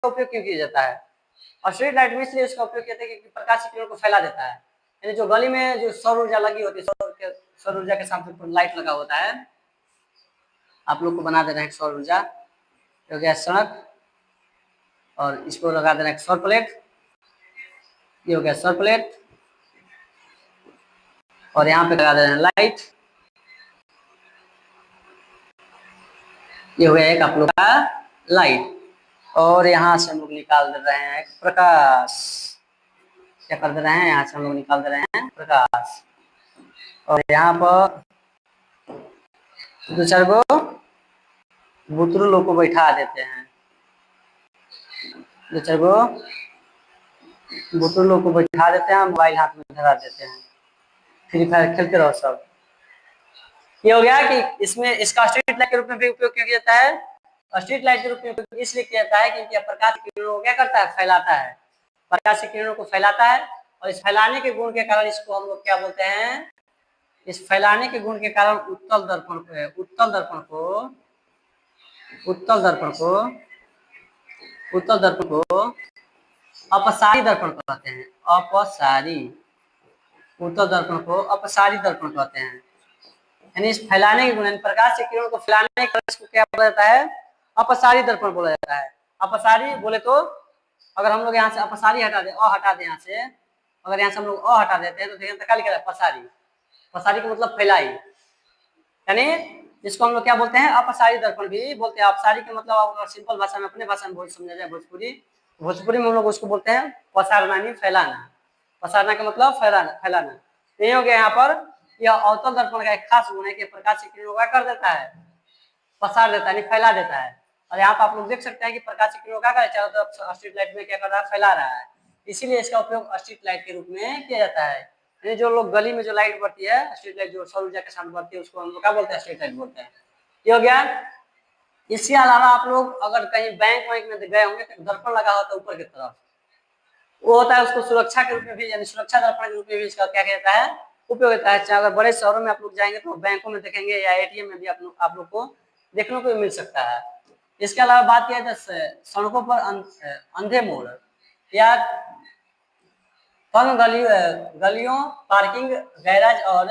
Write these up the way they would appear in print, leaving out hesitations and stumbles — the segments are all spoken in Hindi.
उपयोग क्यों किया जाता है? और स्ट्रीट लाइट में इसलिए इसका उपयोग किया जाता है कि प्रकाश की किरणों को फैला देता है। यानी जो गली में जो सौर ऊर्जा लगी होती है, सौर ऊर्जा के साथ लाइट लगा होता है, आप लोग को बना दे रहे हैं सौर ऊर्जा, हो गया सड़क, और इसको लगा दे रहे हैं सौर प्लेट, ये हो गया सौर प्लेट, और यहाँ पे लगा दे रहे हैं लाइट, ये हो गया एक आप लोग का लाइट। और यहाँ से हम लोग निकाल दे रहे हैं प्रकाश, क्या कर दे रहे हैं, यहाँ से हम लोग निकाल दे रहे हैं प्रकाश, और यहाँ पर दो चार गो बुतरू को बैठा देते हैं, दो चार गो बुतरू को बैठा देते हैं, मोबाइल हाथ में धरा देते हैं, फ्री फायर खेलते रहो सब। ये हो गया कि इसमें इसका स्ट्रीट लाइट के रूप में भी उपयोग किया जाता है। स्ट्रीट लाइट के रूप में उपयोग इसलिए किया जाता है क्योंकि प्रकाश की किरणों को क्या करता है, फैलाता है, प्रकाश की किरणों को फैलाता है, और इस फैलाने के गुण के कारण इसको हम लोग क्या बोलते हैं, इस फैलाने के गुण के कारण उत्तल दर्पण को उत्तल दर्पण को अपसारी दर्पण कहते हैं, अपसारी, उत्तल दर्पण को अपसारी दर्पण कहते हैं। यानी इस फैलाने के गुण, प्रकाश की किरणों को फैलाने के इसको क्या बोला जाता है, अपसारी दर्पण बोला जाता है। अपसारी बोले तो अगर हम लोग यहाँ से अपसारी हटा दे, हटा दे यहाँ से, अगर यहाँ से हम लोग हटा देते हैं तो देखिए क्या लिखा है, पसारी, पसारी का मतलब फैलाई, यानी जिसको हम लोग क्या बोलते हैं, अपसारी दर्पण भी बोलते हैं। अपसारी का मतलब सिंपल भाषा में, अपने भाषा में समझा जाए, भोजपुरी में हम लोग उसको बोलते हैं पसारना, नहीं फैलाना, पसारना का मतलब फैलाना। ये हो गया यहाँ पर, यह अवतल दर्पण का एक खास गुण है कि प्रकाश की किरणों को कर देता है, पसार देता है, फैला देता है। और यहाँ पर आप लोग देख सकते हैं कि प्रकाश की किरणों क्या कर चारों तरफ स्ट्रीट लाइट में क्या कर रहा है, फैला रहा है। इसीलिए इसका उपयोग स्ट्रीट लाइट के रूप में किया जाता है। यानी जो लोग गली में जो लाइट बढ़ती है, स्ट्रीट लाइट जो सौर ऊर्जा के साथ बढ़ती है, उसको हम लोग क्या बोलते हैं, स्ट्रीट लाइट बोलते हैं। ये हो गया। इसके अलावा आप लोग अगर कहीं बैंक में गए होंगे तो दर्पण लगा होता है ऊपर की तरफ, वो होता है, उसको सुरक्षा के रूप में भी, यानी सुरक्षा दर्पण के रूप में भी इसका क्या कहता है, उपयोग होता है। अगर बड़े शहरों में आप लोग जाएंगे तो बैंकों में देखेंगे, या एटीएम में भी आप लोग को देखने को मिल सकता है। इसके अलावा बात किया जाए सड़कों पर अंधे मोड़ या तंग गलियों, पार्किंग, गैराज और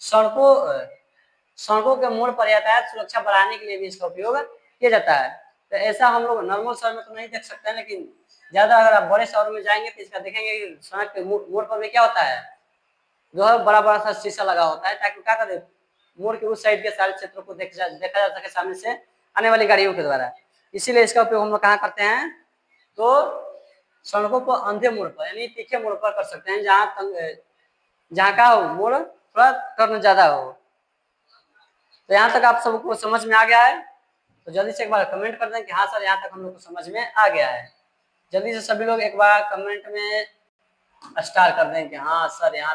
सड़कों के मोड़ पर यातायात सुरक्षा बढ़ाने के लिए भी इसका उपयोग किया जाता है। तो ऐसा हम लोग नॉर्मल शहर में तो नहीं देख सकते हैं, लेकिन ज्यादा अगर आप बड़े शहरों में जाएंगे तो इसका देखेंगे कि सड़क के मोड़ पर भी क्या होता है, जो है बड़ा बड़ा सा शीशा लगा होता है, ताकि क्या करे, मोड़ के उस साइड के सारे क्षेत्रों को देखा जा सके सामने से आने वाली गाड़ियों के द्वारा। इसीलिए इसका उपयोग हम लोग कहाँ करते हैं, तो सड़कों पर अंधे मोड़ पर, यानी तीखे मोड़ पर कर सकते हैं, जहाँ का मोड़ थोड़ा टर्न ज्यादा हो। तो यहाँ तक आप सबको समझ में आ गया है? तो जल्दी से एक बार कमेंट कर दें कि हाँ सर, यहाँ तक हम लोग को समझ में आ गया है। जल्दी से सभी लोग एक बार कमेंट में स्टार कर दें कि हाँ सर, यहाँ